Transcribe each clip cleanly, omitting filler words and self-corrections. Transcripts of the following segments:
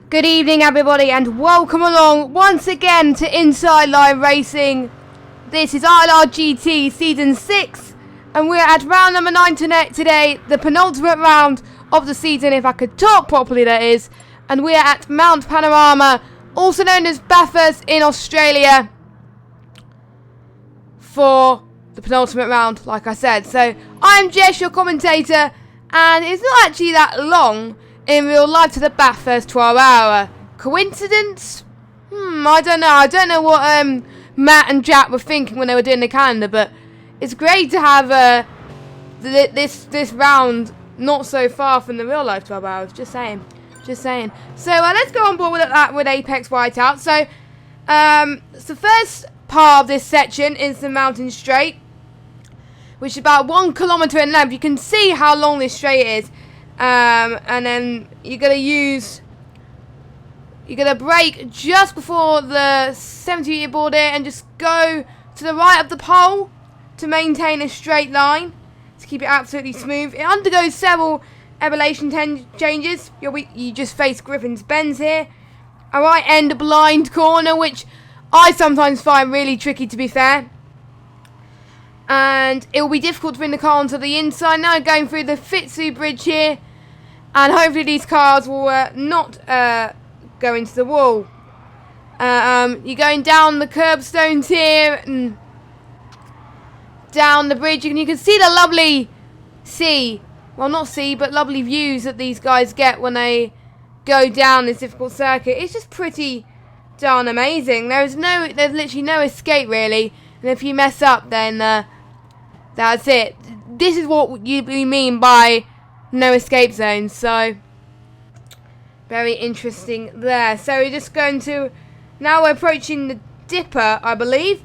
Good evening everybody and welcome along once again to Inside Line Racing. This is ILRGT Season 6 and we're at round number 9 today, the penultimate round of the season, if I could talk properly that is. And we're at Mount Panorama, also known as Bathurst in Australia, for the penultimate round, like I said. So I'm Jess, your commentator, and it's not actually that long in real life to the Bathurst 12-hour. Coincidence? I don't know. I don't know what Matt and Jack were thinking when they were doing the calendar, but it's great to have this round not so far from the real life 12 hours. Just saying. So let's go on board with that with Apex Whiteout. So the first part of this section is the mountain straight, which is about 1 kilometre in length. You can see how long this straight is. And then you're gonna brake just before the 70-metre border and just go to the right of the pole to maintain a straight line to keep it absolutely smooth. It undergoes several elevation changes. You just face Griffin's Bends here. A right end blind corner, which I sometimes find really tricky, to be fair. And it will be difficult to bring the car onto the inside. Now going through the Fitzroy Bridge here. And hopefully these cars will not go into the wall. You're going down the curbstones here and down the bridge. And you can see the lovely lovely views that these guys get when they go down this difficult circuit. It's just pretty darn amazing. There's literally no escape really. And if you mess up, then that's it. This is what we mean by no escape zones, so very interesting there. So we're just going to, now we're approaching the Dipper, I believe,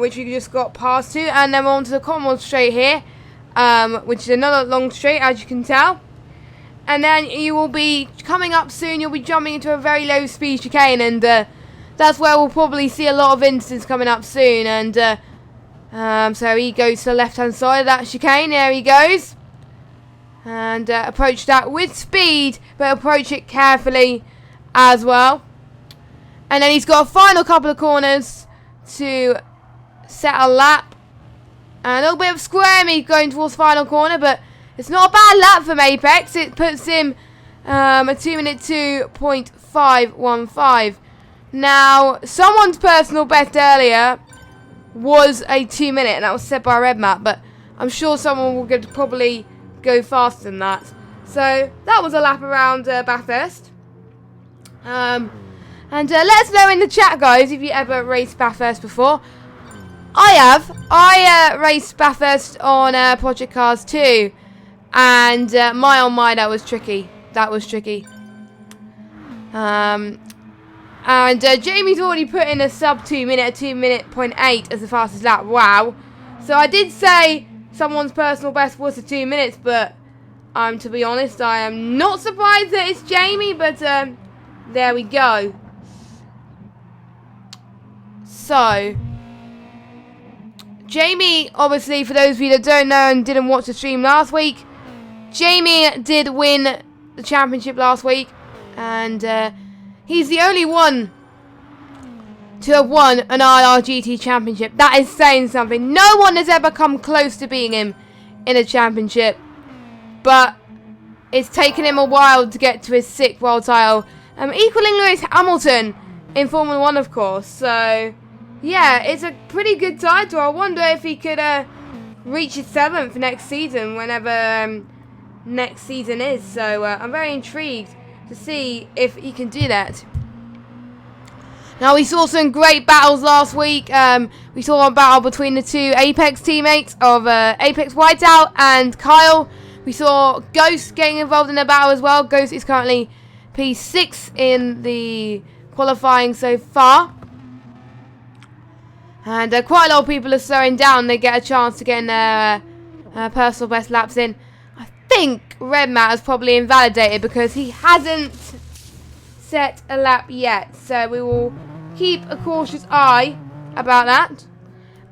which we just got past to, and then we're on to the Commonwealth Straight here, which is another long straight, as you can tell. And then you will be coming up soon, you'll be jumping into a very low speed chicane, and that's where we'll probably see a lot of incidents coming up soon. And so he goes to the left hand side of that chicane, there he goes. And approach that with speed, but approach it carefully as well. And then he's got a final couple of corners to set a lap. And a little bit of squirmy going towards the final corner, but it's not a bad lap from Apex. It puts him a 2 minute 2.515. Now, someone's personal best earlier was a 2 minute, and that was set by Red Map, but I'm sure someone will probably go faster than that. So that was a lap around Bathurst. And let us know in the chat, guys, if you ever raced Bathurst before. I have. I raced Bathurst on Project Cars 2, and that was tricky. And Jamie's already put in a sub 2 minute, 2 minute 0.8 as the fastest lap. Wow. So I did say someone's personal best was the 2 minutes, but to be honest, I am not surprised that it's Jamie, but there we go. So, Jamie, obviously, for those of you that don't know and didn't watch the stream last week, Jamie did win the championship last week, and he's the only one to have won an ILRGT championship. That is saying something. No one has ever come close to beating him in a championship, but it's taken him a while to get to his 6th world title, equaling Lewis Hamilton in Formula 1, of course. So yeah, it's a pretty good title. I wonder if he could reach his 7th next season, whenever next season is. So I'm very intrigued to see if he can do that. Now, we saw some great battles last week. We saw a battle between the two Apex teammates of Apex Whiteout and Kyle. We saw Ghost getting involved in the battle as well. Ghost is currently P6 in the qualifying so far. And quite a lot of people are slowing down. They get a chance to get in their personal best laps in. I think Red Mat has probably invalidated because he hasn't set a lap yet, so we will keep a cautious eye about that.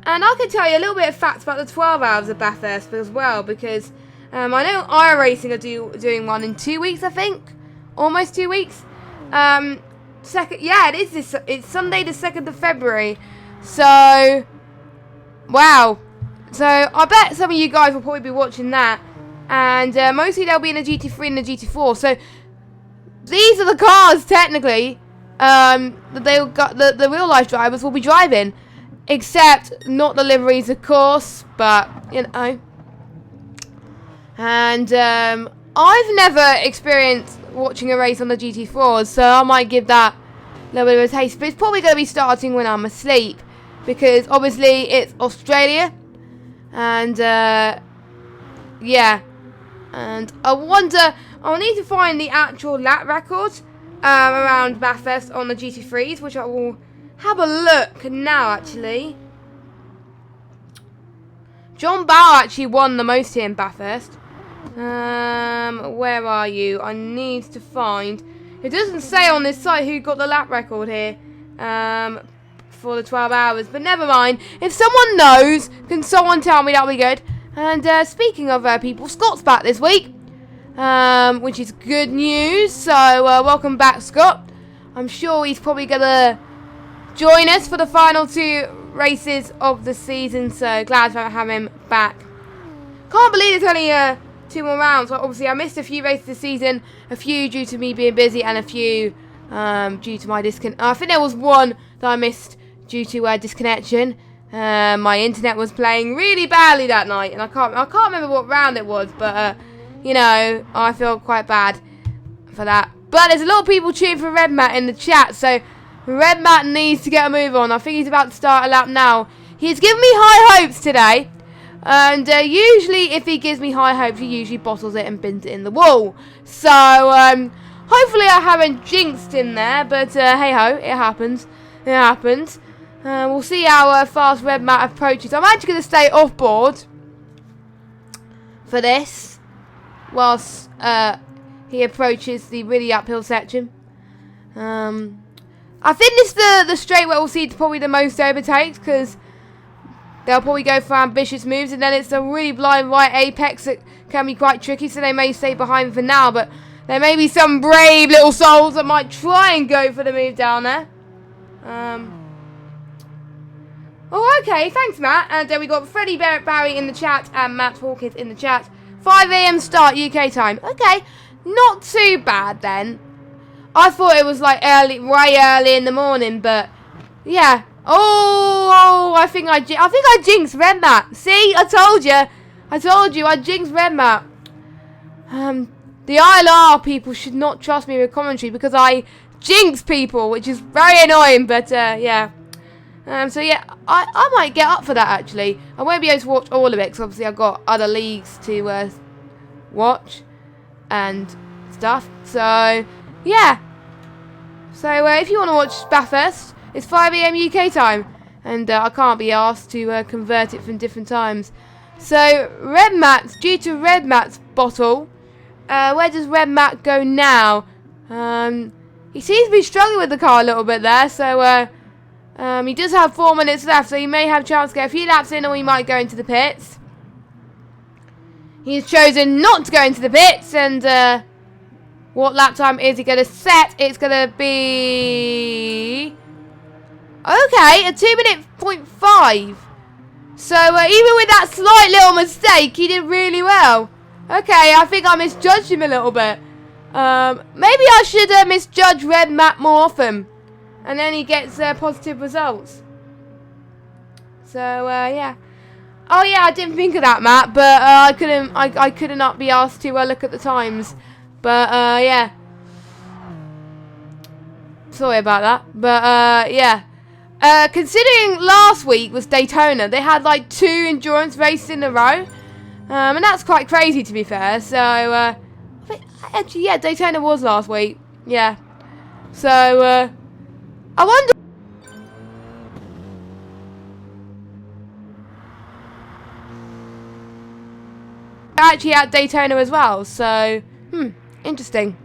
And I can tell you a little bit of facts about the 12 hours of Bathurst as well, because I know iRacing are doing one in 2 weeks, I think, almost 2 weeks. Yeah, it is this. It's Sunday the 2nd of February. So, wow. So I bet some of you guys will probably be watching that, and mostly they'll be in the GT3 and the GT4. So these are the cars technically that they'll got the real life drivers will be driving, except not the liveries, of course. But you know, and I've never experienced watching a race on the GT4s, so I might give that a little bit of a taste. But it's probably going to be starting when I'm asleep, because obviously it's Australia, and yeah, and I wonder, I'll need to find the actual lap record around Bathurst on the GT3s, which I will have a look now. Actually, John Bauer actually won the most here in Bathurst. Where are you? I need to find. It doesn't say on this site who got the lap record here for the 12 hours, but never mind. If someone knows, can someone tell me? That'll be good. And speaking of people, Scott's back this week, which is good news. So welcome back, Scott. I'm sure he's probably gonna join us for the final 2 races of the season. So glad to have him back. Can't believe it's only 2 more rounds. Well, obviously, I missed a few races this season. A few due to me being busy, and a few due to my disconnect. I think there was one that I missed due to disconnection. My internet was playing really badly that night, and I can't remember what round it was. But you know, I feel quite bad for that. But there's a lot of people cheering for Red Matt in the chat, so Red Matt needs to get a move on. I think he's about to start a lap now. He's given me high hopes today. And usually if he gives me high hopes, he usually bottles it and bins it in the wall. So hopefully I haven't jinxed him there, but hey ho, it happens. It happens. We'll see how fast Red Matt approaches. I'm actually going to stay off board for this whilst he approaches the really uphill section. I think this is the straight where we'll see probably the most overtakes, because they'll probably go for ambitious moves, and then it's a really blind right apex that can be quite tricky, so they may stay behind for now, but there may be some brave little souls that might try and go for the move down there. Oh, okay, thanks, Matt. And then we got Freddie Barry in the chat and Matt Hawkins in the chat. 5 AM start UK time. Okay, not too bad then. I thought it was like way early in the morning, but yeah. Oh, I think I jinxed Red Matt. See, I told you, I jinxed Red Matt. The ILR people should not trust me with commentary because I jinx people, which is very annoying. But yeah, so yeah, I might get up for that actually. I won't be able to watch all of it because obviously I've got other leagues to watch and stuff. So yeah, so if you want to watch Bathurst, it's 5 AM UK time, and I can't be asked to convert it from different times. So, Red Matt, due to Red Matt's bottle, where does Red Matt go now? He seems to be struggling with the car a little bit there, so he does have 4 minutes left, so he may have a chance to get a few laps in, or he might go into the pits. He's chosen not to go into the pits, and what lap time is he going to set? It's going to be... okay, a 2:05. So even with that slight little mistake, he did really well. Okay, I think I misjudged him a little bit. Maybe I should misjudge Red Matt more often, and then he gets positive results. So yeah. Oh yeah, I didn't think of that, Matt, but I couldn't not be asked to look at the times. But yeah. Sorry about that. But yeah. Considering last week was Daytona, they had like 2 endurance races in a row, and that's quite crazy to be fair. So I think, actually, yeah, Daytona was last week. Yeah. So I wonder. Actually at Daytona as well. So interesting.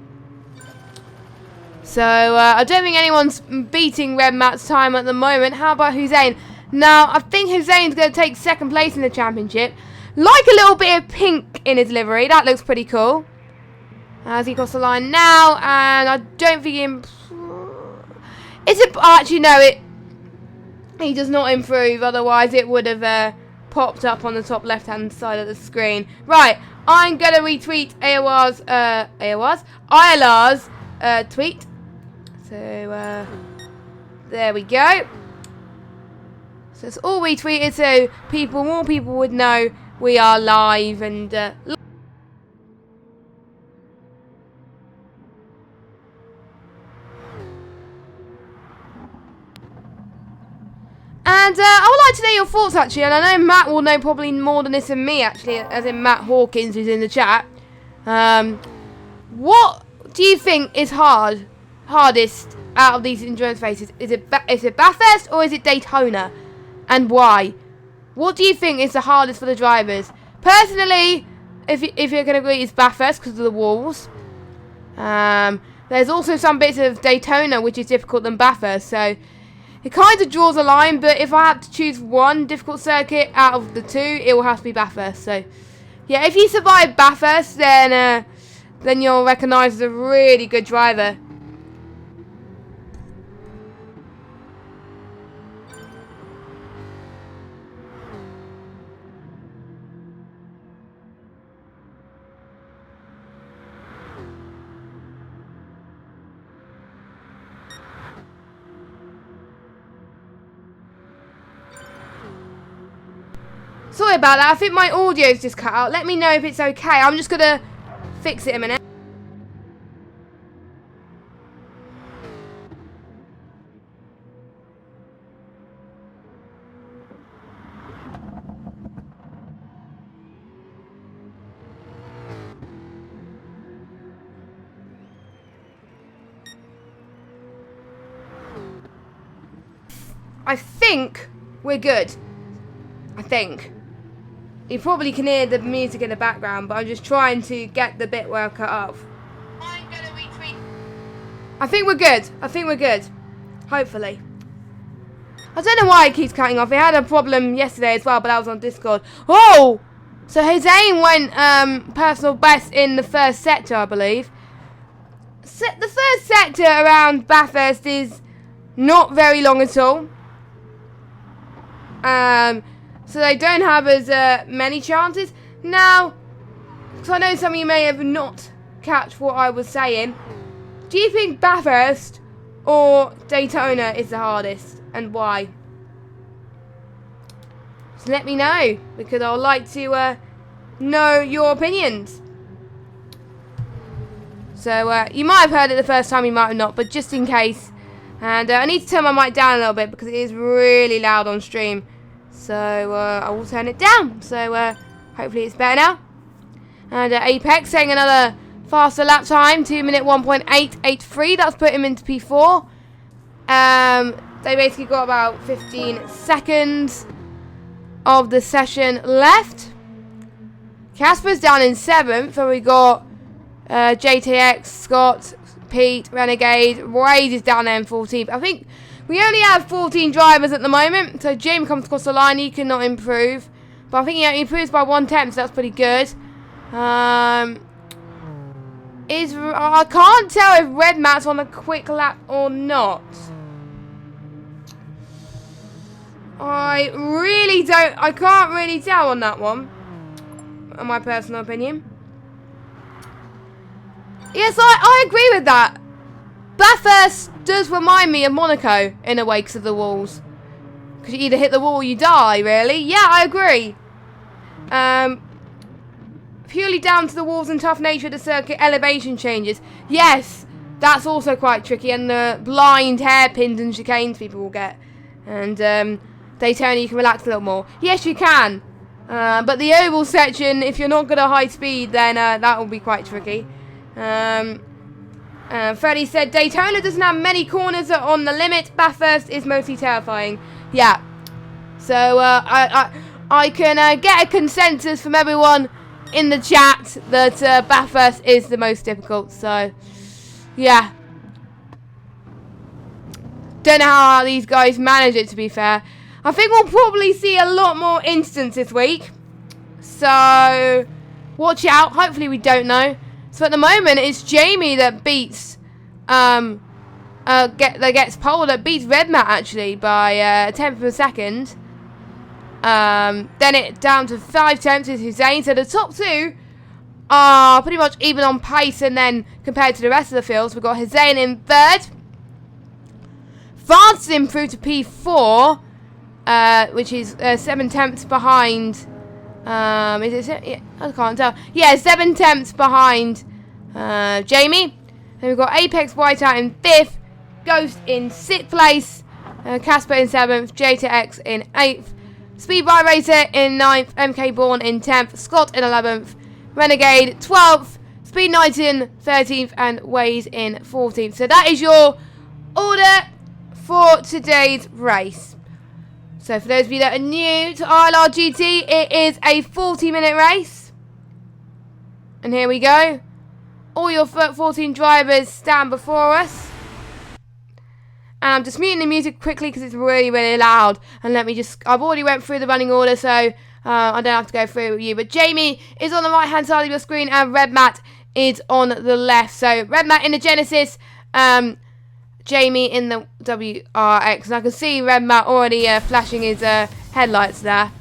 So, I don't think anyone's beating Red Matt's time at the moment. How about Hussein? Now, I think Hussein's going to take 2nd place in the championship. Like a little bit of pink in his livery. That looks pretty cool. as he crossed the line now, and I don't think actually no, he does not improve, otherwise it would have popped up on the top left hand side of the screen. Right, I'm gonna retweet ILR's tweet. So there we go. So it's all retweeted, so more people would know we are live and I would like to know your thoughts, actually, and I know Matt will know probably more than this than me, actually, as in Matt Hawkins, who's in the chat. What do you think is hardest out of these endurance races? Is it Bathurst or is it Daytona? And why? What do you think is the hardest for the drivers? Personally, if you're going to agree, it's Bathurst because of the walls. There's also some bits of Daytona which is difficult than Bathurst, so it kind of draws a line, but if I had to choose one difficult circuit out of the two, it will have to be Bathurst. So, yeah, if you survive Bathurst, then you'll recognise as a really good driver. Sorry about that, I think my audio's just cut out. Let me know if it's okay. I'm just going to fix it a minute. I think we're good. I think. You probably can hear the music in the background, but I'm just trying to get the bit where I cut off. I'm gonna retweet. I think we're good. I think we're good. Hopefully. I don't know why it keeps cutting off. It had a problem yesterday as well, but that was on Discord. Oh! So Hussein went personal best in the first sector, I believe. The first sector around Bathurst is not very long at all. So they don't have as many chances. Now, because I know some of you may have not catch what I was saying, do you think Bathurst or Daytona is the hardest, and why? So let me know, because I would like to know your opinions. So you might have heard it the first time, you might have not, but just in case. And I need to turn my mic down a little bit because it is really loud on stream. So I will turn it down. So hopefully it's better now. And Apex saying another faster lap time, 2-minute 1.883. That's put him into P4. They basically got about 15 seconds of the session left. Casper's down in 7th. So we got JTX, Scott, Pete, Renegade. Raid is down there in 14th. I think we only have 14 drivers at the moment. So Jim comes across the line. He cannot improve. But I think he improves by 1/10, so that's pretty good. I can't tell if Red Matt's on a quick lap or not. I can't really tell on that one. In my personal opinion. Yes, I agree with that. Bathurst does remind me of Monaco in the wakes of the walls. Because you either hit the wall or you die, really. Yeah, I agree. Purely down to the walls and tough nature of the circuit, elevation changes. Yes, that's also quite tricky. And the blind hairpins and chicanes people will get. And Daytona, you can relax a little more. Yes, you can. But the oval section, if you're not good at high speed, then that will be quite tricky. Freddie said, Daytona doesn't have many corners that are on the limit. Bathurst is mostly terrifying. Yeah. So, I can get a consensus from everyone in the chat that Bathurst is the most difficult. So, yeah. Don't know how these guys manage it, to be fair. I think we'll probably see a lot more incidents this week. So, watch out. Hopefully we don't know. So at the moment, it's Jamie that beats, gets pole, that beats Red Matt actually by a tenth of a second. Then it down to 5 tenths is Hussein. So the top two are pretty much even on pace, and then compared to the rest of the fields, we've got Hussein in third. France improved to P4, which is 7 tenths behind. Is it? Yeah, I can't tell. Yeah, 7 tenths behind Jamie. Then we've got Apex Whiteout in 5th, Ghost in 6th place, Casper in 7th, JTX in 8th, Speed Bike Racer in 9th, MK Bourne in 10th, Scott in 11th, Renegade 12th, Speed Knight in 13th, and Waze in 14th. So that is your order for today's race. So for those of you that are new to ILRGT, it is a 40-minute race. And here we go. All your 14 drivers stand before us. And I'm just muting the music quickly because it's really, really loud. And I've already went through the running order, so I don't have to go through it with you. But Jamie is on the right-hand side of your screen, and Red Matt is on the left. So Red Matt in the Genesis, Jamie in the WRX. And I can see Red Matt already flashing his headlights there.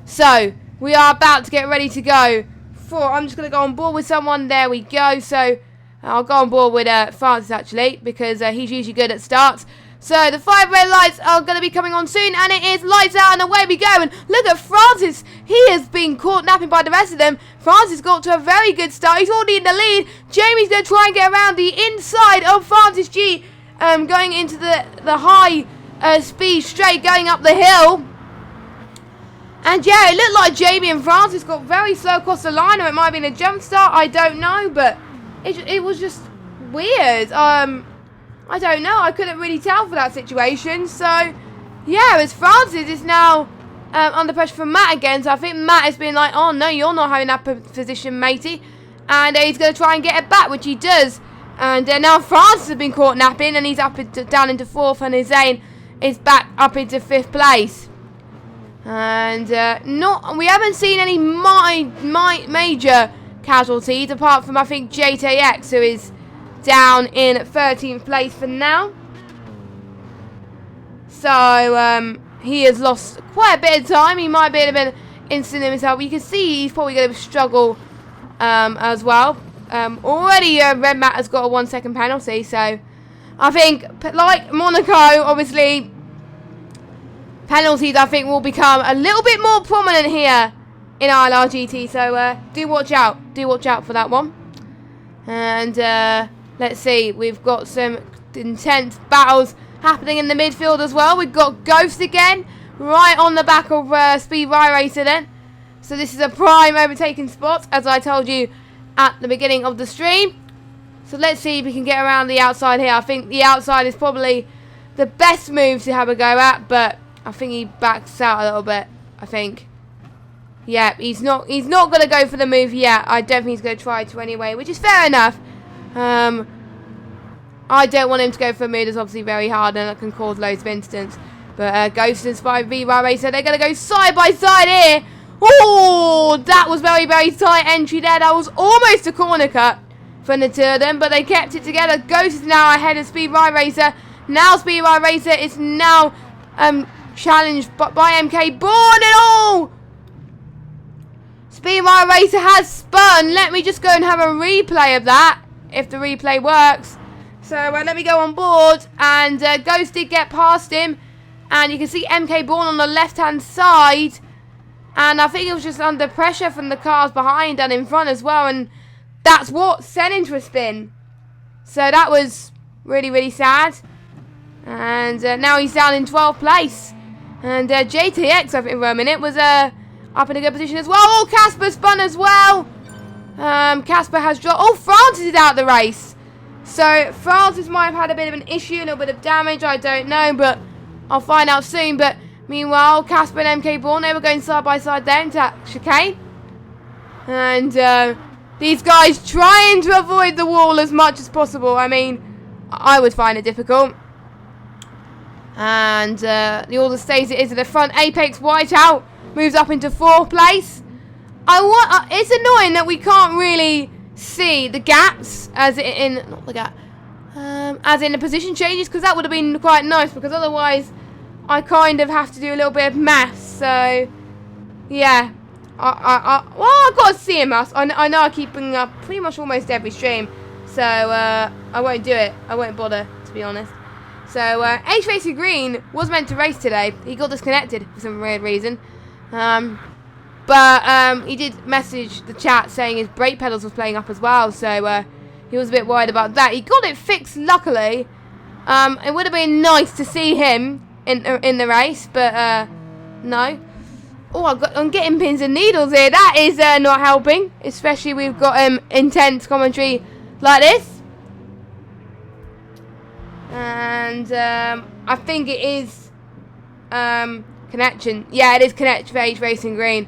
So we are about to get ready to go. I'm just going to go on board with someone. There we go. So I'll go on board with Francis actually, because he's usually good at starts. So the 5 red lights are going to be coming on soon, and it is lights out and away we go. And look at Francis. He has been caught napping by the rest of them. Francis got to a very good start. He's already in the lead. Jamie's going to try and get around the inside of Francis G, going into the high speed straight going up the hill. And yeah, it looked like Jamie and Francis got very slow across the line, or it might have been a jump start, I don't know, but it was just weird. I don't know, I couldn't really tell for that situation. So yeah, as Francis is now under pressure from Matt again, so I think Matt has been like, oh no, you're not having that position, matey, and he's going to try and get it back, which he does. And now Francis has been caught napping, and he's down into 4th, and Hussein is back up into 5th place. And we haven't seen any major casualties apart from, I think, JTX, who is down in 13th place for now. So he has lost quite a bit of time. He might be a bit instant in himself. You can see he's probably going to struggle as well. Already Red Matt has got a 1 second penalty, so I think, like Monaco, obviously penalties I think will become a little bit more prominent here in ILRGT, so do watch out for that one. And let's see, we've got some intense battles happening in the midfield as well. We've got Ghost again, right on the back of Speed Bike Racer then. So this is a prime overtaking spot, as I told you at the beginning of the stream. So let's see if we can get around the outside here. I think the outside is probably the best move to have a go at, but I think he backs out a little bit, I think. Yeah, he's not going to go for the move yet. I don't think he's going to try to anyway, which is fair enough. I don't want him to go for a move that's obviously very hard and it can cause loads of incidents. But Ghost and Spy V-Bar Racer, they're going to go side by side here. Oh, that was very, very tight entry there. That was almost a corner cut from the two of them, but they kept it together. Ghost is now ahead of Speed Bike Racer. Now Speed Bike Racer is now challenged by MK Bourne and all. Speed Bike Racer has spun. Let me just go and have a replay of that, if the replay works. So let me go on board, and Ghost did get past him, and you can see MK Bourne on the left-hand side, and I think it was just under pressure from the cars behind and in front as well, and that's what sent him to a spin. So that was really, really sad. And now he's down in 12th place. And JTX, I think, for a minute, was up in a good position as well. Oh, Casper spun as well. Casper has dropped. Oh, Francis is out of the race. So Francis might have had a bit of an issue, a little bit of damage, I don't know, but I'll find out soon. But meanwhile, Casper and MK Bourne, they were going side by side there into chicane. And these guys trying to avoid the wall as much as possible. I mean, I would find it difficult. And the order stays it is at the front. Apex Whiteout moves up into 4th place. It's annoying that we can't really see the gaps as in not the gap, as in the position changes, because that would have been quite nice, because otherwise I kind of have to do a little bit of maths. So yeah, well, I've got to see him. I know I keep bringing up pretty much almost every stream, so I won't do it. I won't bother, to be honest. So H Racing Green was meant to race today. He got disconnected for some weird reason. But he did message the chat saying his brake pedals was playing up as well, so he was a bit worried about that. He got it fixed, luckily. It would have been nice to see him in the race, but no. Oh, I'm getting pins and needles here. That is not helping, especially we've got intense commentary like this. And I think it is connection. Yeah, it is connection for H Racing Green.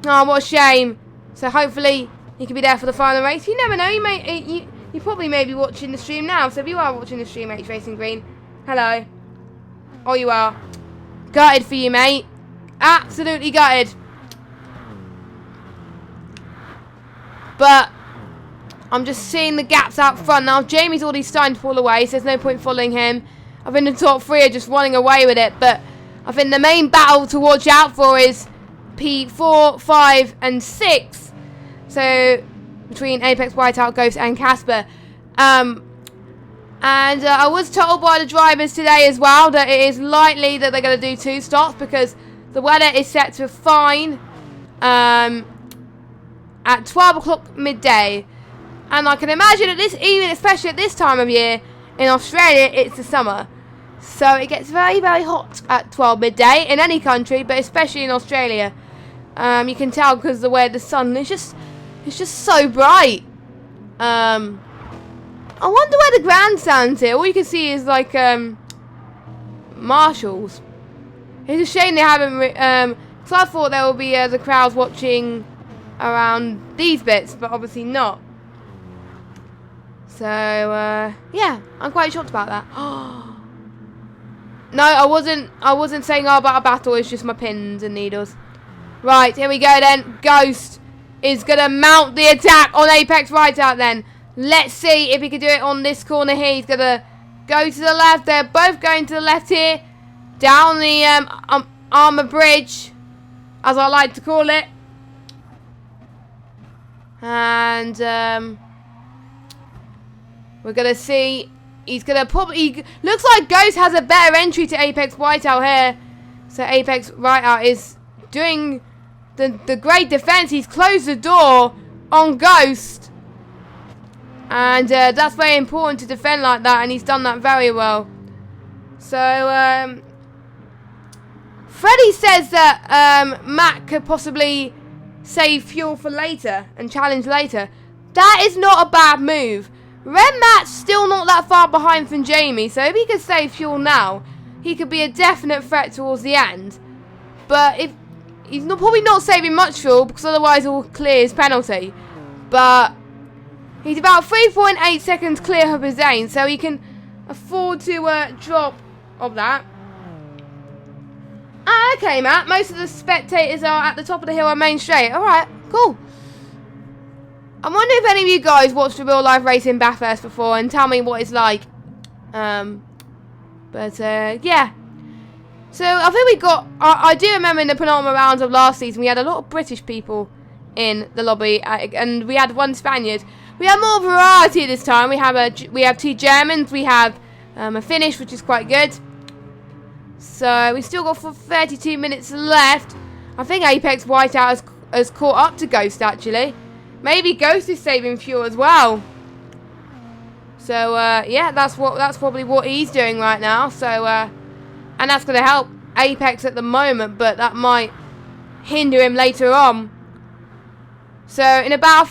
Oh, what a shame. So hopefully he can be there for the final race. You never know. You probably may be watching the stream now. So if you are watching the stream, H Racing Green, hello. Oh, you are. Gutted for you, mate. Absolutely gutted. But I'm just seeing the gaps out front now. Jamie's already starting to pull away, so there's no point following him. I think the top three are just running away with it. But I think the main battle to watch out for is P4, 5, and 6. So between Apex, Whiteout, Ghost, and Casper. And I was told by the drivers today as well that it is likely that they're going to do 2 stops, because the weather is set to fine at 12 o'clock midday. And I can imagine at this, even especially at this time of year in Australia, it's the summer. So it gets very, very hot at 12 midday in any country, but especially in Australia. You can tell because the way the sun is just so bright. I wonder where the grandstand's here. All you can see is like marshals. It's a shame they haven't. Because I thought there would be the crowds watching around these bits, but obviously not. So yeah, I'm quite shocked about that. No, I wasn't saying about a battle. It's just my pins and needles. Right, here we go then. Ghost is gonna mount the attack on Apex right out then. Let's see if he can do it on this corner here. He's gonna go to the left. They're both going to the left here. Down the armor bridge, as I like to call it. And we're going to see, he's going to probably, looks like Ghost has a better entry to Apex Whiteout here. So Apex Whiteout is doing the great defense. He's closed the door on Ghost. And that's very important to defend like that, and he's done that very well. So, Freddie says that Matt could possibly save fuel for later and challenge later. That is not a bad move. Red Matt's still not that far behind from Jamie, so if he could save fuel now, he could be a definite threat towards the end. But if he's probably not saving much fuel, because otherwise he'll clear his penalty. But he's about 3.8 seconds clear of his aim, so he can afford to drop of that. Ah, okay, Matt. Most of the spectators are at the top of the hill on Main Straight. Alright, cool. I wonder if any of you guys watched a real life race in Bathurst before and tell me what it's like. Yeah. So, I think we got... I do remember in the Panorama rounds of last season, we had a lot of British people in the lobby, and we had one Spaniard. We have more variety this time. We have 2 Germans, we have a Finnish, which is quite good. So we still got 32 minutes left. I think Apex Whiteout has caught up to Ghost actually. Maybe Ghost is saving fuel as well. So yeah, that's probably what he's doing right now. So and that's going to help Apex at the moment, but that might hinder him later on. So in about,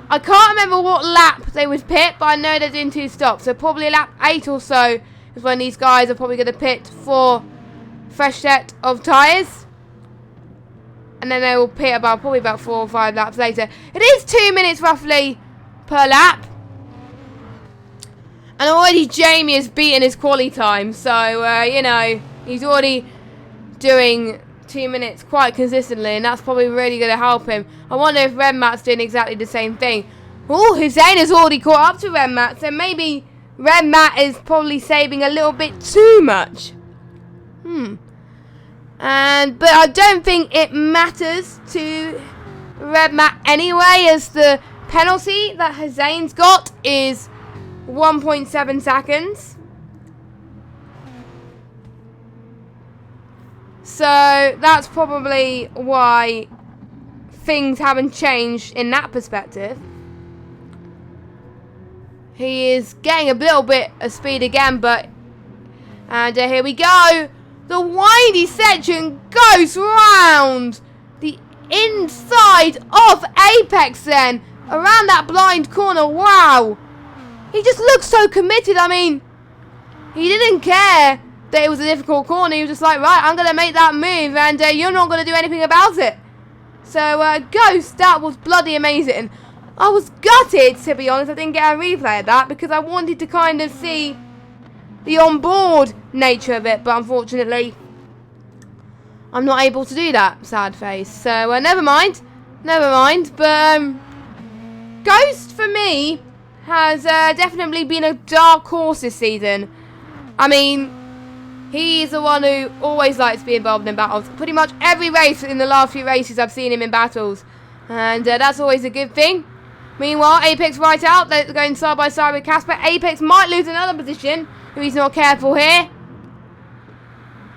I can't remember what lap they would pit, but I know they're doing 2 stops. So probably lap 8 or so is when these guys are probably going to pit for fresh set of tyres. And then they will pit probably about 4 or 5 laps later. It is 2 minutes roughly per lap. And already Jamie has beaten his quali time. So, you know, he's already doing 2 minutes quite consistently, and that's probably really going to help him. I wonder if Red Matt's doing exactly the same thing. Oh, Hussein has already caught up to Red Matt, so maybe Red Matt is probably saving a little bit too much. But I don't think it matters to Red Matt anyway, as the penalty that Hussein's got is 1.7 seconds. So that's probably why things haven't changed in that perspective. He is getting a little bit of speed again, and here we go. The windy section goes round the inside of Apex then, around that blind corner. Wow. He just looks so committed. I mean, he didn't care that it was a difficult corner. He was just like, right, I'm going to make that move, and you're not going to do anything about it. So, Ghost, that was bloody amazing. I was gutted, to be honest. I didn't get a replay of that because I wanted to kind of see the on-board nature of it, but unfortunately I'm not able to do that, sad face. So never mind, but Ghost for me has definitely been a dark horse this season. I mean, he's the one who always likes to be involved in battles. Pretty much every race in the last few races I've seen him in battles, and that's always a good thing. Meanwhile, Apex right out, they're going side by side with Casper. Apex might lose another position if he's not careful here.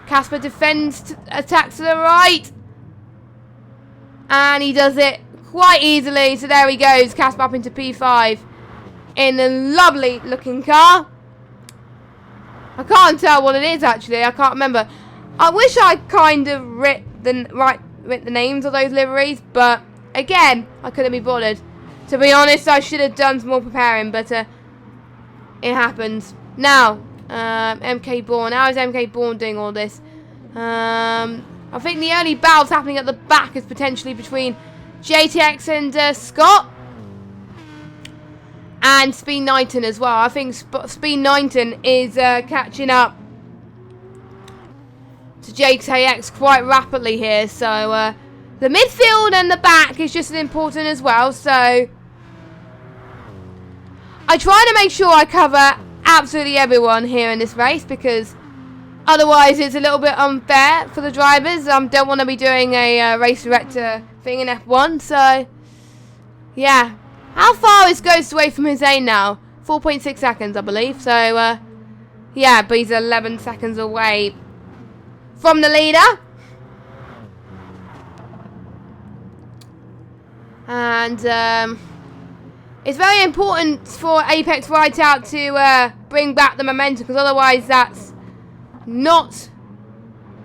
Casper defends, attacks to the right. And he does it quite easily. So there he goes. Casper up into P5 in a lovely looking car. I can't tell what it is actually. I can't remember. I wish I kind of writ the names of those liveries. But again, I couldn't be bothered. To be honest, I should have done some more preparing. But it happens. Now, MK Bourne. How is MK Bourne doing all this? I think the only battles happening at the back is potentially between JTX and Scott. And Speed Knighton as well. I think Speed Knighton is catching up to JTX quite rapidly here. So, the midfield and the back is just as important as well. So, I try to make sure I cover absolutely everyone here in this race, because otherwise it's a little bit unfair for the drivers. Don't want to be doing a race director thing in F1. So, yeah. How far is Ghost away from Hussein now? 4.6 seconds, I believe. So, yeah, but he's 11 seconds away from the leader. And it's very important for Apex right out to bring back the momentum, because otherwise that's not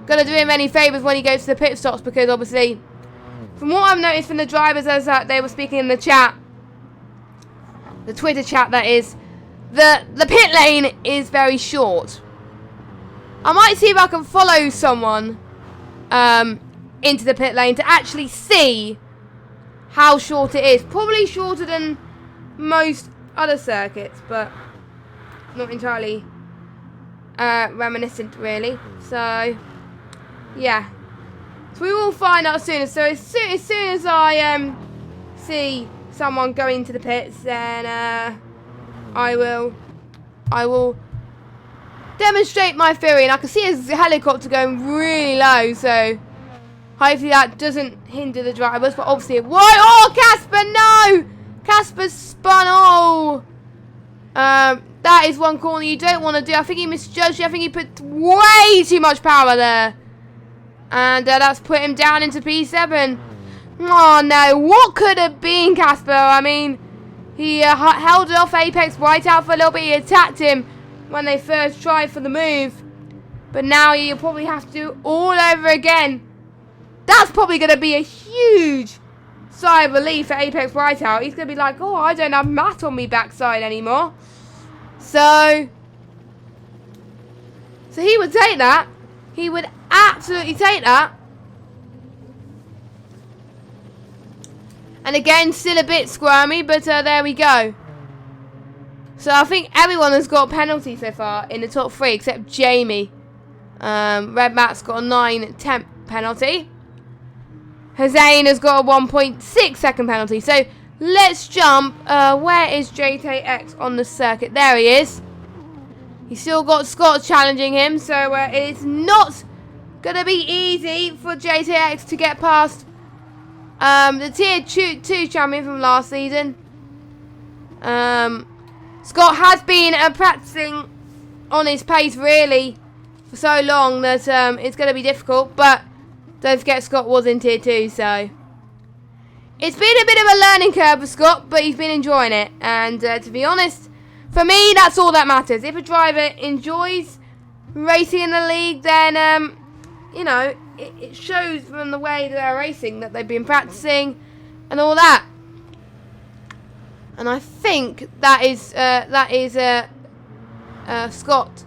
going to do him any favours when he goes to the pit stops, because obviously, from what I've noticed from the drivers as they were speaking in the chat, the Twitter chat that is, the pit lane is very short. I might see if I can follow someone into the pit lane to actually see how short it is. Probably shorter than most other circuits, but not entirely reminiscent really. So yeah, so we will find out soon. So as soon as I see someone going into the pits, then I will demonstrate my theory. And I can see his helicopter going really low, so hopefully that doesn't hinder the drivers. But obviously it would. Oh, Casper, no! Casper spun. Oh, that is one corner you don't want to do. I think he misjudged you. I think he put way too much power there, and that's put him down into P7. Oh no, what could have been, Casper? I mean, he held off Apex right out for a little bit. He attacked him when they first tried for the move, but now you'll probably have to do all over again. That's probably going to be a huge sigh of relief for Apex Whiteout. He's going to be like, oh, I don't have Matt on me backside anymore. So he would take that. He would absolutely take that. And again, still a bit squirmy, but there we go. So I think everyone has got a penalty so far in the top three, except Jamie. Red Matt's got a 9 temp penalty. Hussein has got a 1.6 second penalty. So let's jump. Where is JTX on the circuit? There he is. He's still got Scott challenging him. So it's not going to be easy for JTX to get past the Tier 2 champion from last season. Scott has been practicing on his pace really for so long that it's going to be difficult. But don't forget, Scott was in Tier 2, so it's been a bit of a learning curve for Scott, but he's been enjoying it. And to be honest, for me, that's all that matters. If a driver enjoys racing in the league, then, you know, it shows from the way they're racing that they've been practicing and all that. And I think that is Scott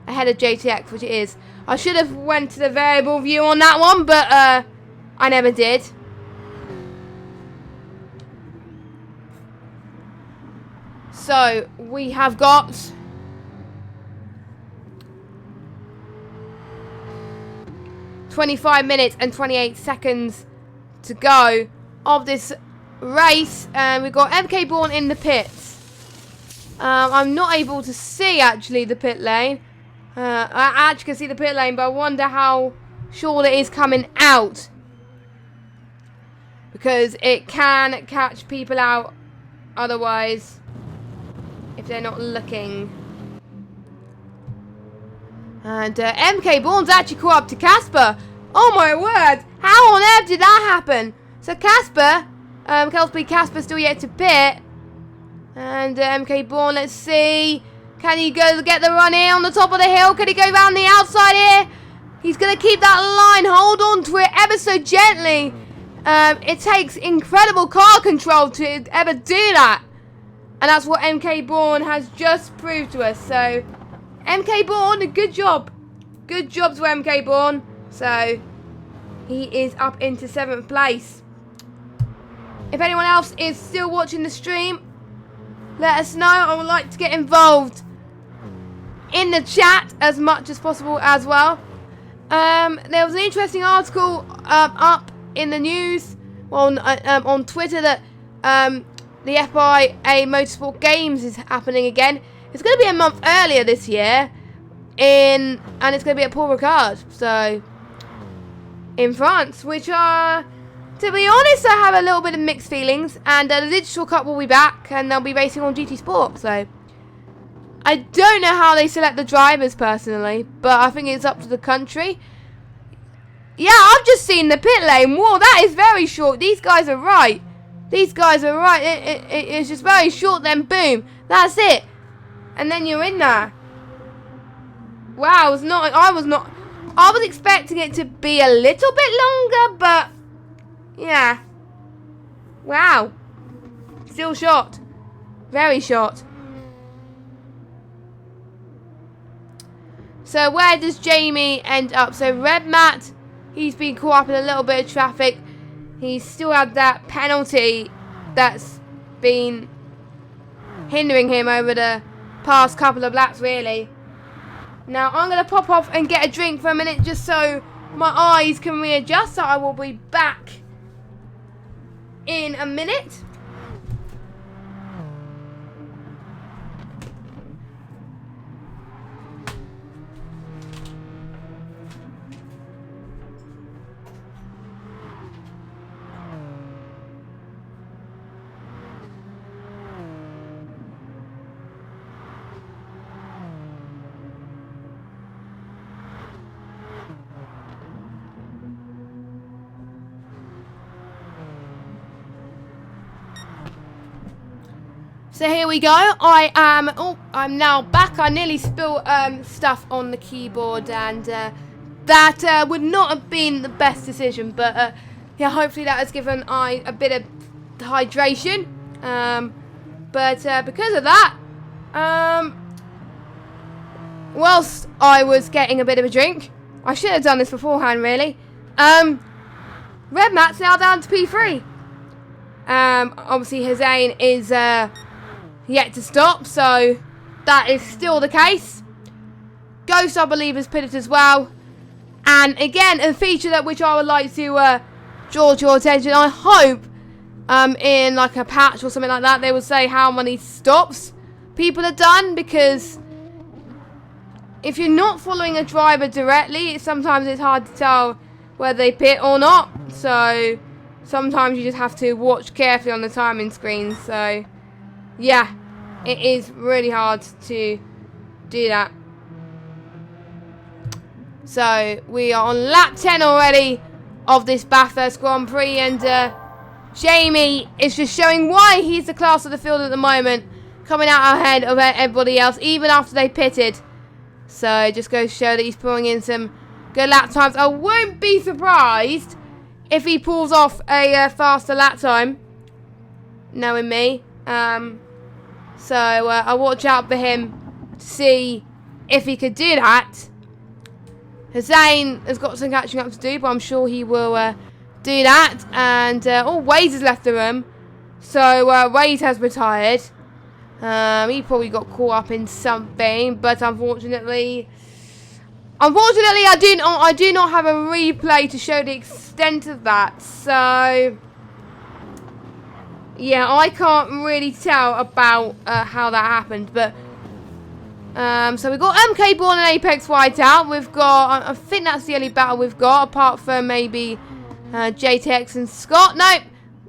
ahead of JTX, which it is. I should have went to the variable view on that one, but I never did. So we have got (25 minutes and 28 seconds) to go of this race, and we've got MK Bourne in the pits. I'm not able to see actually the pit lane. I actually can see the pit lane, but I wonder how short it is coming out, because it can catch people out otherwise if they're not looking. And MK Bourne's actually caught up to Casper. Oh my word! How on earth did that happen? So Casper, Casper still yet to pit. And MK Bourne, let's see. Can he go get the run here on the top of the hill? Can he go round the outside here? He's going to keep that line. Hold on to it ever so gently. It takes incredible car control to ever do that. And that's what MK Bourne has just proved to us. So, MK Bourne, good job. Good job to MK Bourne. So, he is up into 7th place. If anyone else is still watching the stream, let us know. I would like to get involved in the chat as much as possible as well. There was an interesting article up in the news on Twitter that the FIA Motorsport Games is happening again. It's going to be a month earlier this year, and it's going to be at Paul Ricard, so in France, which are, to be honest, I have a little bit of mixed feelings. And the Digital Cup will be back, and they'll be racing on GT Sport, so I don't know how they select the drivers personally, but I think it's up to the country. Yeah, I've just seen the pit lane. Whoa, that is very short. These guys are right. These guys are right. It's just very short, then boom. That's it. And then you're in there. Wow, I was expecting it to be a little bit longer, but yeah. Wow. Still short. Very short. So where does Jamie end up? So Red Matt, he's been caught up in a little bit of traffic. He's still had that penalty that's been hindering him over the past couple of laps, really. Now I'm going to pop off and get a drink for a minute just so my eyes can readjust. So I will be back in a minute. So here we go. I'm now back. I nearly spilled stuff on the keyboard, and that would not have been the best decision. But yeah, hopefully that has given I a bit of hydration. But because of that, whilst I was getting a bit of a drink, I should have done this beforehand, really. Red Matt's now down to P3. Obviously Hussein is yet to stop, so that is still the case. Ghost, I believe, has pitted as well. And again, a feature that which I would like to draw to your attention. I hope in like a patch or something like that, they will say how many stops people have done, because if you're not following a driver directly, sometimes it's hard to tell whether they pit or not. So sometimes you just have to watch carefully on the timing screen. So yeah, it is really hard to do that. So we are on lap 10 already of this Bathurst Grand Prix, and Jamie is just showing why he's the class of the field at the moment, coming out ahead of everybody else, even after they pitted. So it just goes to show that he's pulling in some good lap times. I won't be surprised if he pulls off a faster lap time, knowing me. So I'll watch out for him to see if he could do that. Hussein has got some catching up to do, but I'm sure he will do that. And Waze has left the room, so Waze has retired. He probably got caught up in something, but unfortunately, I do not have a replay to show the extent of that. So yeah, I can't really tell about how that happened. But so we've got MK Born and Apex Whiteout. We've got, I think that's the only battle we've got, apart from maybe JTX and Scott. Nope,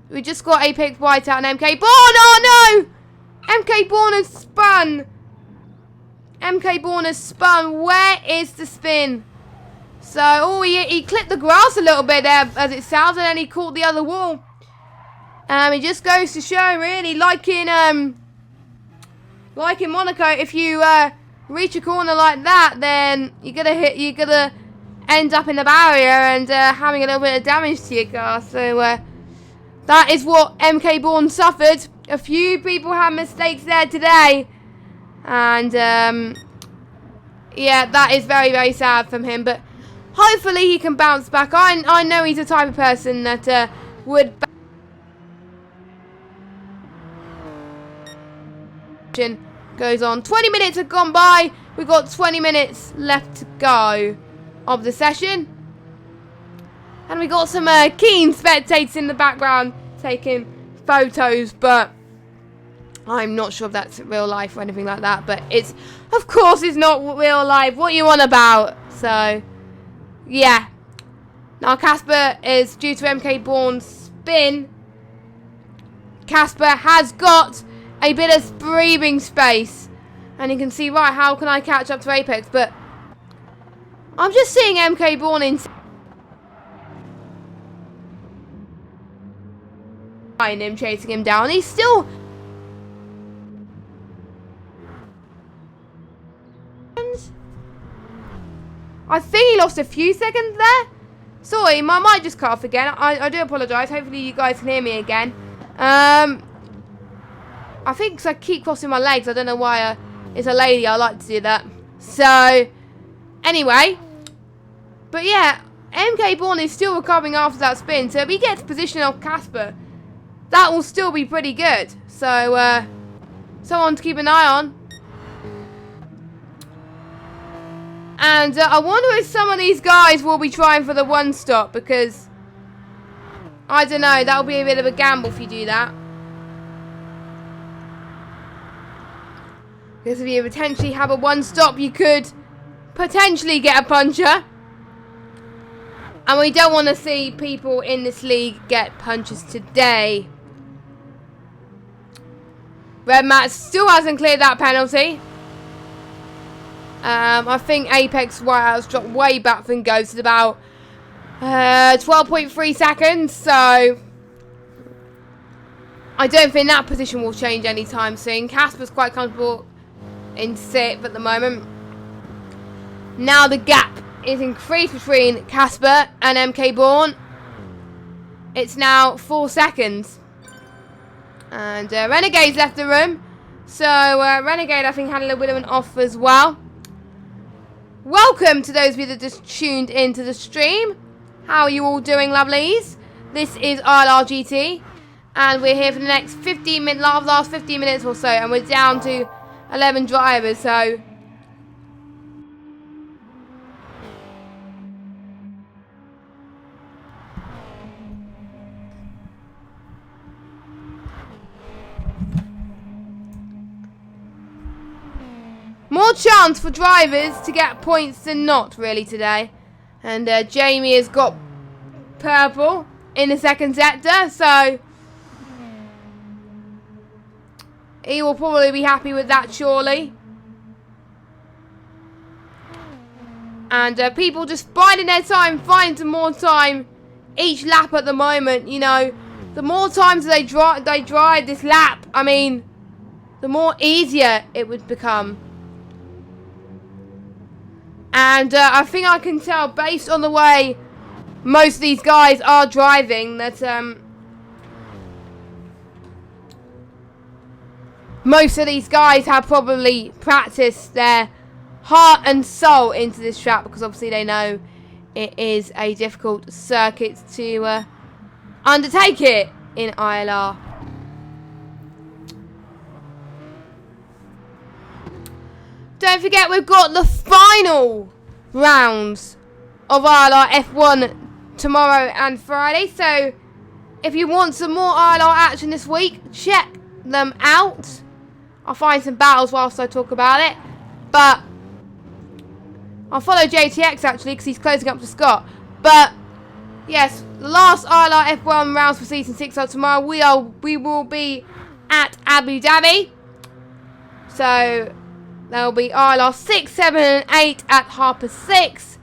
we just got Apex Whiteout and MK Born. Oh no! MK Born has spun. MK Born has spun. Where is the spin? So, he clipped the grass a little bit there, as it sounds, and then he caught the other wall. It just goes to show, really, like in Monaco, if you reach a corner like that, then you're gonna end up in the barrier and having a little bit of damage to your car. So that is what MK Born suffered. A few people had mistakes there today, and yeah, that is very, very sad from him, but hopefully he can bounce back. I know he's the type of person that would goes on. 20 minutes have gone by. We've got 20 minutes left to go of the session, and we got some keen spectators in the background taking photos, but I'm not sure if that's real life or anything like that. But it's, of course, it's not real life. What you on about? So yeah, now Casper is due to MK Born's spin. Casper has got a bit of breathing space, and you can see, right, how can I catch up to Apex? But I'm just seeing MK Born in him, chasing him down. He's still I think he lost a few seconds there. Sorry, my mic just cut off again. I do apologise. Hopefully you guys can hear me again. I think 'cause I keep crossing my legs. I don't know why. It's a lady. I like to do that. So, anyway. But yeah, MK Born is still recovering after that spin. So if he gets position of Casper, that will still be pretty good. So, someone to keep an eye on. And I wonder if some of these guys will be trying for the one stop, because I don't know, that'll be a bit of a gamble if you do that. Because if you potentially have a one stop, you could potentially get a puncher. And we don't want to see people in this league get punches today. Red Matt still hasn't cleared that penalty. I think Apex Whiteout's dropped way back from Ghost at about 12.3 seconds. So I don't think that position will change anytime soon. Casper's quite comfortable in 6th at the moment. Now the gap is increased between Casper and MK Born. It's now 4 seconds. And Renegade's left the room. So Renegade, I think, had a little bit of an off as well. Welcome to those of you that just tuned into the stream. How are you all doing, lovelies? This is ILRGT, and we're here for the next 15 minutes, last 15 minutes or so, and we're down to 11 drivers. So more chance for drivers to get points than not, really, today. And Jamie has got purple in the second sector, so he will probably be happy with that, surely. And people just biding their time, finding more time each lap at the moment. You know, the more times they drive this lap, I mean, the more easier it would become. And I think I can tell, based on the way most of these guys are driving, that most of these guys have probably practiced their heart and soul into this track, because obviously they know it is a difficult circuit to undertake it in ILR. Don't forget, we've got the final rounds of ILR F1 tomorrow and Friday, so if you want some more ILR action this week, check them out. I'll find some battles whilst I talk about it, but I'll follow JTX actually because he's closing up to Scott. But yes, the last ILR F1 rounds for season 6 are tomorrow. We will be at Abu Dhabi, so there will be ILR 6, 7 and 8 at 6:30,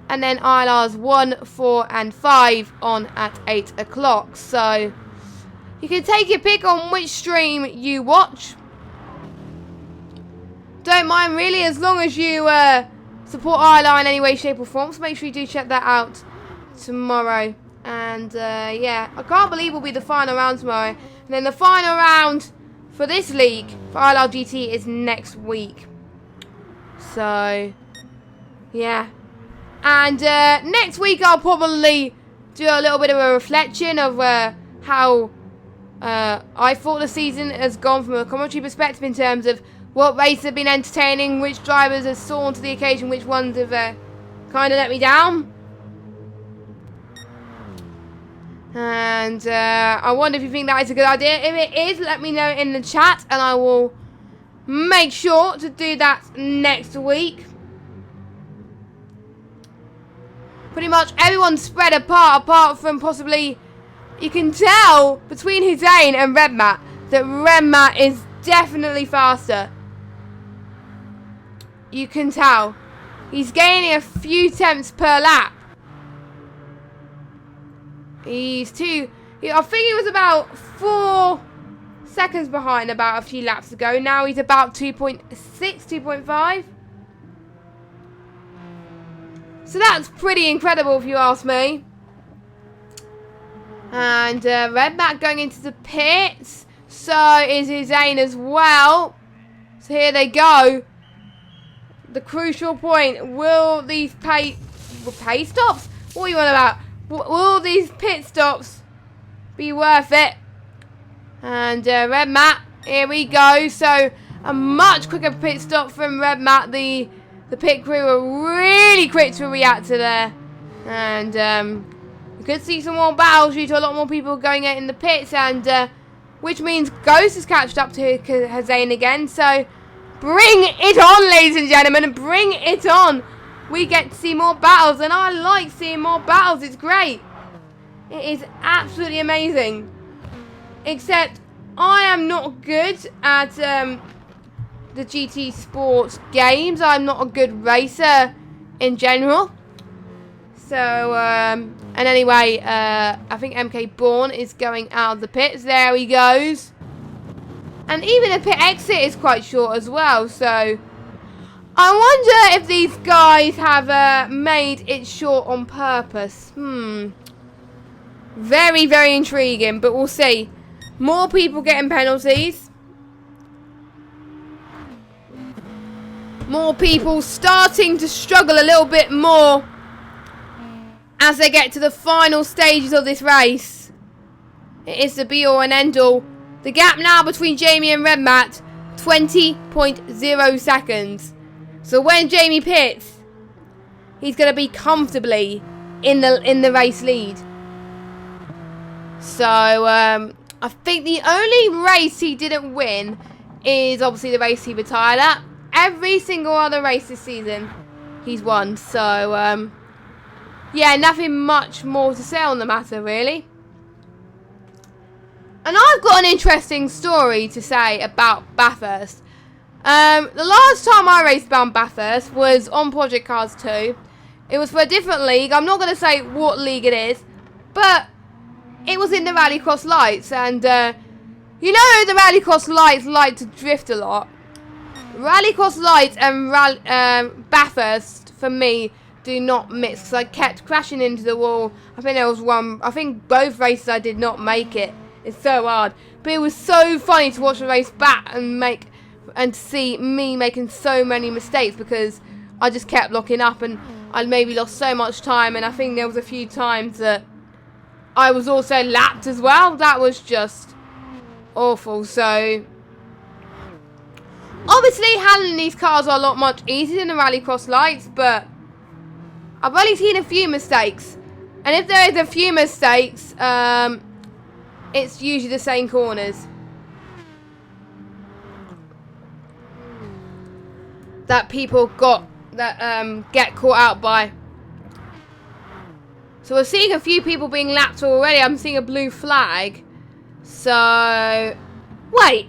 and then ILRs 1, 4 and 5 on at 8 o'clock. So you can take your pick on which stream you watch. Don't mind really, as long as you support ILR in any way, shape or form. So make sure you do check that out tomorrow. And yeah, I can't believe it'll be the final round tomorrow. And then the final round for this league for ILRGT is next week. So yeah, and next week I'll probably do a little bit of a reflection of how I thought the season has gone from a commentary perspective, in terms of what races have been entertaining, which drivers have soared to the occasion, which ones have kind of let me down. And I wonder if you think that is a good idea. If it is, let me know in the chat, and I will make sure to do that next week. Pretty much everyone's spread apart from possibly, you can tell between Hussein and Red Matt that Red Matt is definitely faster. You can tell. He's gaining a few tenths per lap. I think he was about 4 seconds behind about a few laps ago. Now he's about 2.6, 2.5. So that's pretty incredible if you ask me. And Red Matt going into the pits. So is Hussein as well. So here they go. The crucial point. Will these pay stops? What are you on about? Will these pit stops be worth it? And Red Matt, here we go. So a much quicker pit stop from Red Matt. The pit crew were really quick to react to there. And we could see some more battles due to a lot more people going out in the pits. And which means Ghost has catched up to Hussein again. So bring it on, ladies and gentlemen. Bring it on. We get to see more battles, and I like seeing more battles. It's great. It is absolutely amazing. Except I am not good at the GT Sports games. I'm not a good racer in general. So, and anyway, I think MK Bourne is going out of the pits. There he goes. And even the pit exit is quite short as well. So, I wonder if these guys have made it short on purpose. Very, very intriguing, but we'll see. More people getting penalties. More people starting to struggle a little bit more as they get to the final stages of this race. It is the be all and end all. The gap now between Jamie and Red Matt, 20.0 seconds. So when Jamie pits, he's going to be comfortably in the race lead. So I think the only race he didn't win is obviously the race he retired at. every single other race this season, he's won. So, yeah, nothing much more to say on the matter, really. And I've got an interesting story to say about Bathurst. The last time I raced around Bathurst was on Project Cars 2. It was for a different league. I'm not going to say what league it is, but it was in the Rallycross Lights. And, you know, the Rallycross Lights like to drift a lot. Rallycross Lights and Bathurst, for me, do not mix. Because I kept crashing into the wall. I think both races I did not make it. It's so hard. But it was so funny to watch the race back and see me making so many mistakes because I just kept locking up and I maybe lost so much time. And I think there was a few times that I was also lapped as well. That was just awful. So obviously handling these cars are a lot much easier than the Rallycross Lights, but I've only seen a few mistakes. And if there is a few mistakes, it's usually the same corners that people get caught out by. So we're seeing a few people being lapped already. I'm seeing a blue flag. So wait,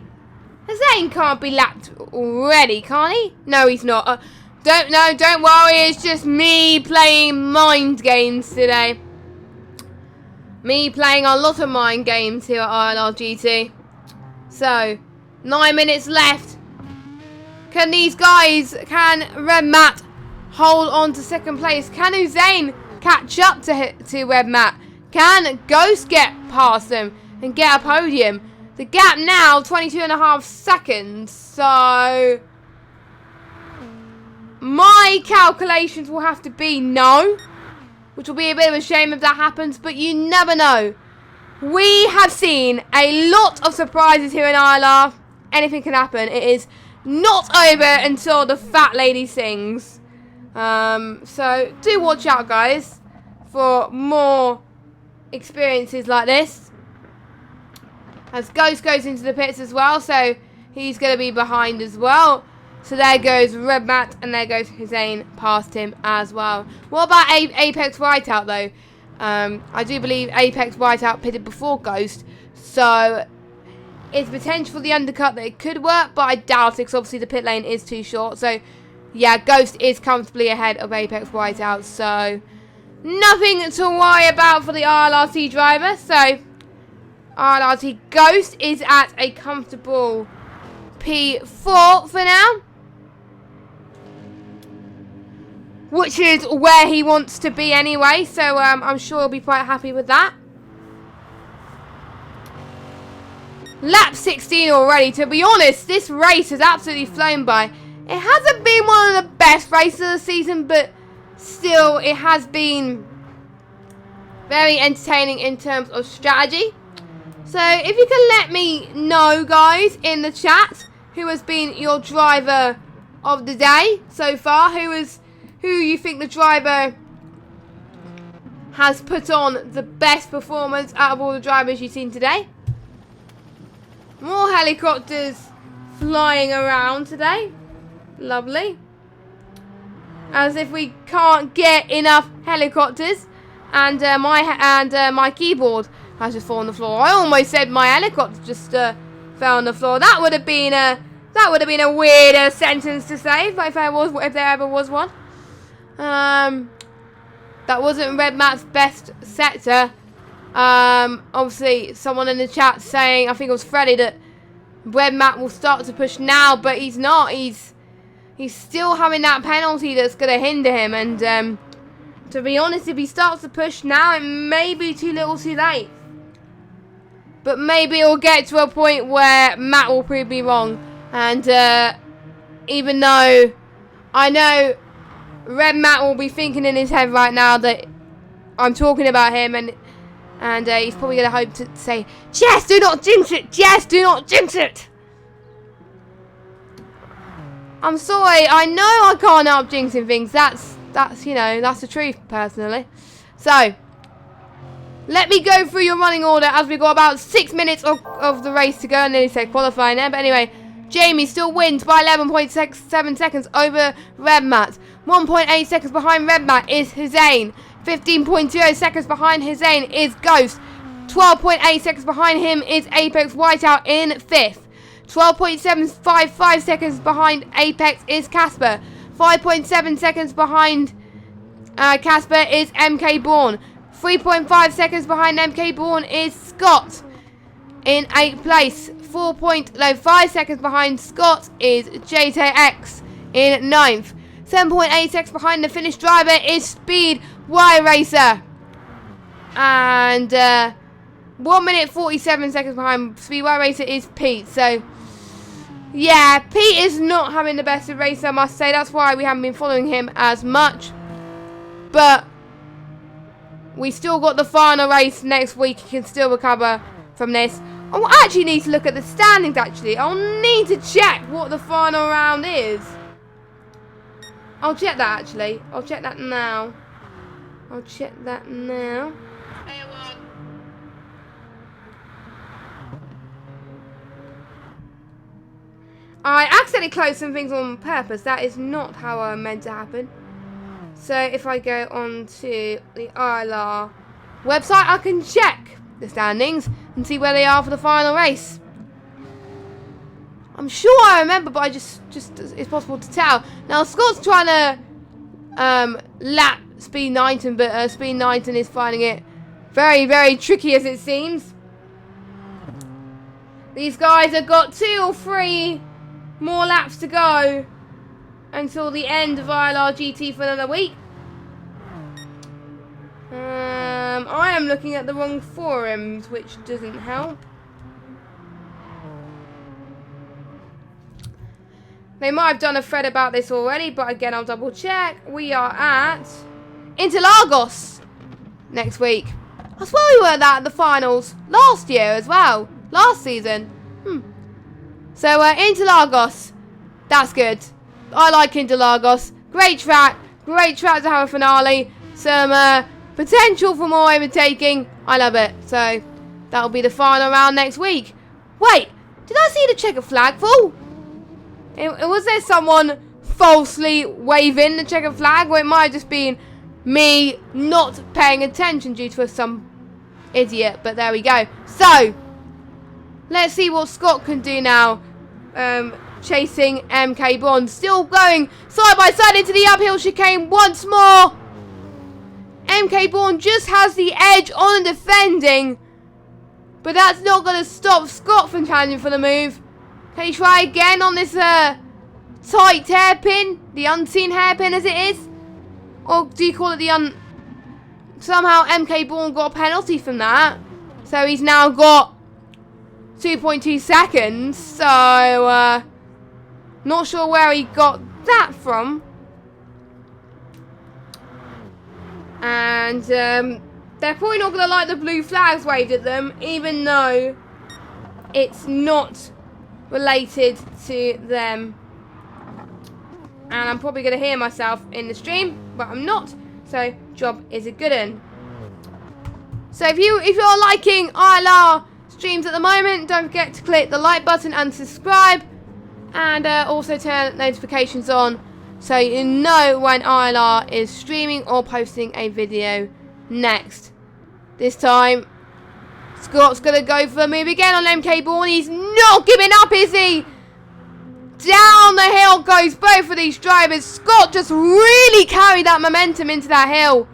Zane can't be lapped already, can he? No, he's not. Don't worry. It's just me playing mind games today. Me playing a lot of mind games here at ILRGT. So, 9 minutes left. Can Red Matt hold on to second place? Can Usain catch up to Red Matt? Can Ghost get past them and get a podium? The gap now, 22.5 seconds. So, my calculations will have to be no. Which will be a bit of a shame if that happens, but you never know. We have seen a lot of surprises here in ILR. Anything can happen. It is not over until the fat lady sings. So do watch out, guys, for more experiences like this. As Ghost goes into the pits as well, so he's going to be behind as well. So there goes Red Matt, and there goes Hussein past him as well. What about Apex Whiteout, though? I do believe Apex Whiteout pitted before Ghost. So it's potential for the undercut that it could work, but I doubt it, because obviously the pit lane is too short. So, yeah, Ghost is comfortably ahead of Apex Whiteout. So, nothing to worry about for the ILRT driver. So, ILRT Ghost is at a comfortable P4 for now, which is where he wants to be anyway, so I'm sure he'll be quite happy with that. Lap 16 already. To be honest, this race has absolutely flown by. It hasn't been one of the best races of the season, but still, it has been very entertaining in terms of strategy. So, if you can let me know, guys, in the chat, who has been your driver of the day so far, who you think the driver has put on the best performance out of all the drivers you've seen today. More helicopters flying around today. Lovely. As if we can't get enough helicopters. And my keyboard has just fallen on the floor. I almost said my helicopter just fell on the floor. That would have been a weirder sentence to say if there ever was one. That wasn't Red Matt's best sector. Obviously, someone in the chat saying, I think it was Freddie, that Red Matt will start to push now, but he's not. He's still having that penalty that's going to hinder him. And to be honest, if he starts to push now, it may be too little too late. But maybe it'll get to a point where Matt will prove me wrong. And even though I know Red Matt will be thinking in his head right now that I'm talking about him, and he's probably going to hope to say, Jess, do not jinx it! Jess, do not jinx it! I'm sorry, I know I can't help jinxing things. That's the truth, personally. So, let me go through your running order as we've got about 6 minutes of the race to go, and then he said qualifying there. But anyway, Jamie still wins by 11.7 seconds over Red Matt. 1.8 seconds behind Red Matt is Hussein. 15.0 seconds behind Hussein is Ghost. 12.8 seconds behind him is Apex Whiteout in 5th. 12.755 seconds behind Apex is Casper. 5.7 seconds behind Casper is MK Bourne. 3.5 seconds behind MK Bourne is Scott in 8th place. 4.5 seconds behind Scott is JTX in 9th. 7.8 seconds behind the finished driver is Speed Y Racer. And 1 minute 47 seconds behind Speed Y Racer is Pete. So, yeah, Pete is not having the best of race, I must say. That's why we haven't been following him as much. But we still got the final race next week. He can still recover from this. I actually need to look at the standings, actually. I'll need to check what the final round is. I'll check that, actually. I'll check that now. I accidentally closed some things on purpose. That is not how I meant to happen. So if I go on to the ILR website, I can check the standings and see where they are for the final race. I'm sure I remember, but I just it's possible to tell. Now Scott's trying to lap Speed Knighton, but Speed Knighton is finding it very, very tricky, as it seems. These guys have got 2 or 3 more laps to go until the end of ILRGT for another week. I am looking at the wrong forums, which doesn't help. They might have done a thread about this already, but again, I'll double check. We are at Interlagos next week. I swear we were at the finals last year as well. Last season. So, Interlagos. That's good. I like Interlagos. Great track to have a finale. Some potential for more overtaking. I love it. So, that'll be the final round next week. Wait, did I see the checkered flag fall? Was there someone falsely waving the checkered flag? Or it might have just been me not paying attention due to some idiot. But there we go. So, let's see what Scott can do now. Chasing MK Bond. Still going side by side into the uphill chicane once more. MK Bourne just has the edge on the defending. But that's not going to stop Scott from challenging for the move. Can he try again on this tight hairpin? The unseen hairpin as it is? Or do you call it somehow MK Bourne got a penalty from that. So he's now got 2.2 seconds. So, not sure where he got that from. And they're probably not going to like the blue flags waved at them, even though it's not related to them. And I'm probably going to hear myself in the stream, but I'm not. So, job is a good one. So if you're liking ILR streams at the moment, don't forget to click the like button and subscribe. And also turn notifications on so you know when ILR is streaming or posting a video next. This time, Scott's going to go for the move again on MK Bourne. He's not giving up, is he? Down the hill goes both of these drivers. Scott just really carried that momentum into that hill.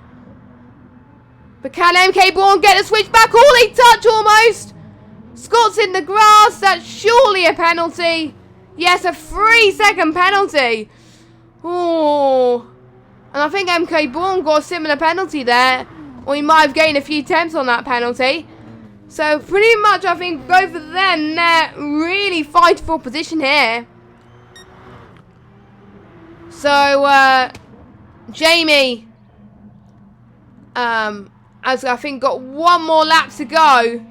But can MK Bourne get a switch back? All he touch almost. Scott's in the grass. That's surely a penalty. Yes, a 3-second penalty. Oh. And I think MK Bourne got a similar penalty there. Or he might have gained a few attempts on that penalty. So pretty much I think both of them, they're really fighting for position here. So Jamie has I think got 1 more lap to go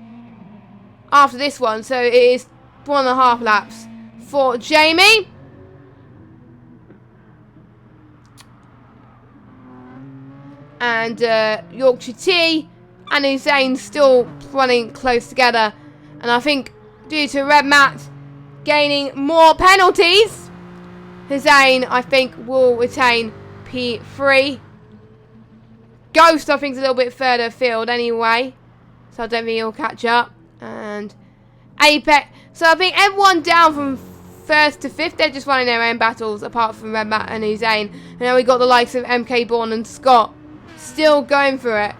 after this one. So it is 1.5 laps for Jamie. And Yorkshire T and Hussein still running close together. And I think due to Red Matt gaining more penalties. Hussein, I think, will retain P3. Ghost, I think, is a little bit further afield anyway. So I don't think he'll catch up. And Apex. So I think everyone down from 1st to 5th, they're just running their own battles, apart from Red Matt and Hussein. And then we got the likes of MK Bourne and Scott still going for it.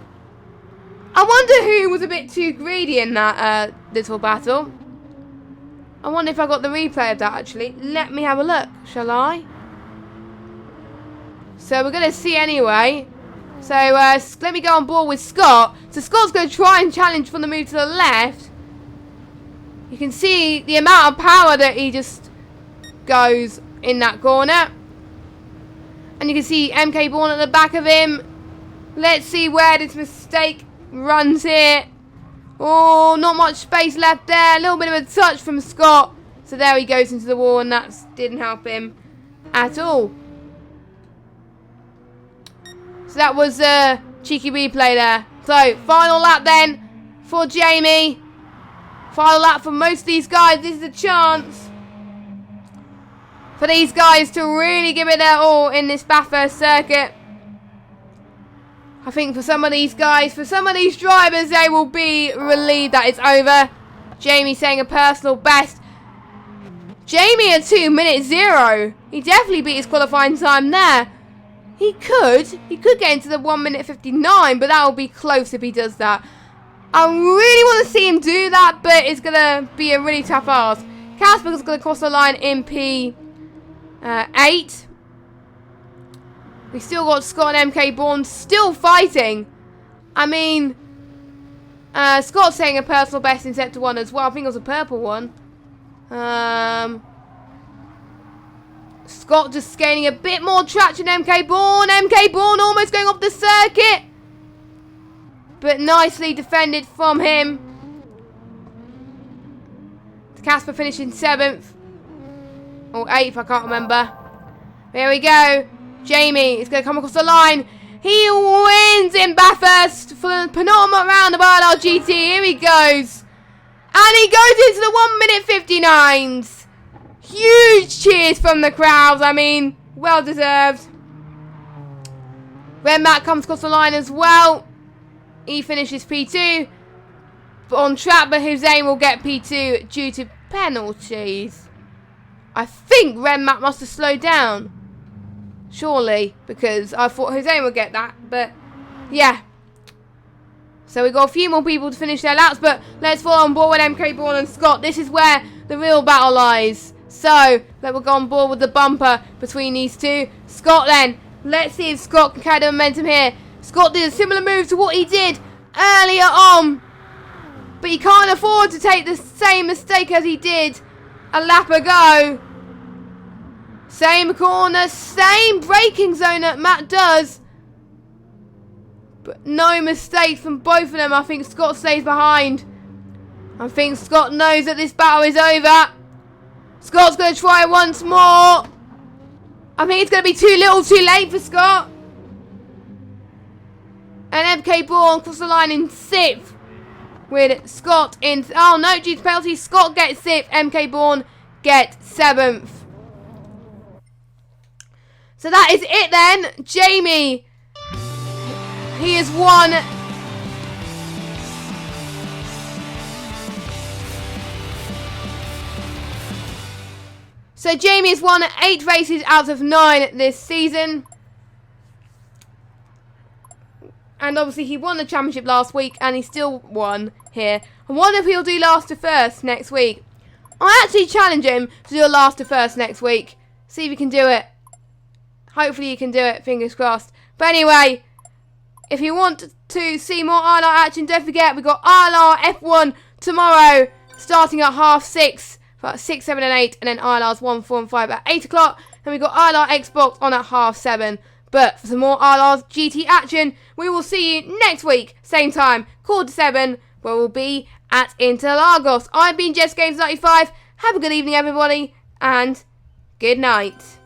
I wonder who was a bit too greedy in that little battle. I wonder if I got the replay of that, actually. Let me have a look, shall I? So we're going to see anyway. So let me go on board with Scott. So Scott's going to try and challenge from the move to the left. You can see the amount of power that he just goes in that corner. And you can see MK Bourne at the back of him. Let's see where this mistake runs here. Oh, not much space left there. A little bit of a touch from Scott. So there he goes into the wall, and that didn't help him at all. So that was a cheeky replay there. So, final lap then for Jamie. Final lap for most of these guys. This is a chance for these guys to really give it their all in this Bathurst circuit. I think for some of these guys, for some of these drivers, they will be relieved that it's over. Jamie saying a personal best. Jamie at 2:0. He definitely beat his qualifying time there. He could get into the 1:59, but that will be close if he does that. I really want to see him do that, but it's going to be a really tough ask. Casper is going to cross the line in P8. We still got Scott and MK Bourne still fighting. I mean, Scott's saying a personal best in Sector 1 as well. I think it was a purple one. Scott just gaining a bit more traction. MK Bourne almost going off the circuit. But nicely defended from him. Casper finishing 7th. Or 8th, I can't remember. There we go. Jamie is going to come across the line. He wins in Bathurst for the Panorama round of ILRGT. Here he goes. And he goes into the 1:59s. Huge cheers from the crowds. I mean, well deserved. Red Matt comes across the line as well. He finishes P2. But on track, but Hussein will get P2 due to penalties. I think Red Matt must have slowed down. Surely, because I thought Hussein would get that, but yeah. So we got a few more people to finish their laps, but let's follow on board with MK Bourne and Scott. This is where the real battle lies. So, we'll go on board with the bumper between these two. Scott then, let's see if Scott can carry the momentum here. Scott did a similar move to what he did earlier on, but he can't afford to take the same mistake as he did a lap ago. Same corner, same braking zone that Matt does. But no mistake from both of them. I think Scott stays behind. I think Scott knows that this battle is over. Scott's going to try once more. I think it's going to be too little too late for Scott. And MK Bourne cross the line in 6th. With Scott in... Oh no, due to penalty, Scott gets 6th. MK Bourne gets 7th. So that is it then. Jamie, he has won. So Jamie has won 8 races out of 9 this season. And obviously he won the championship last week and he still won here. I wonder if he'll do last to first next week. I'll actually challenge him to do a last to first next week. See if he can do it. Hopefully you can do it, fingers crossed. But anyway, if you want to see more ILR action, don't forget we've got ILR F1 tomorrow, starting at 6:30, for 6, 7 and 8, and then ILRs 1, 4 and 5 at 8 o'clock. And we've got ILR Xbox on at 7:30. But for some more ILR's GT action, we will see you next week, same time, 7:15, where we'll be at Interlagos. I've been JessGames95. Have a good evening, everybody, and good night.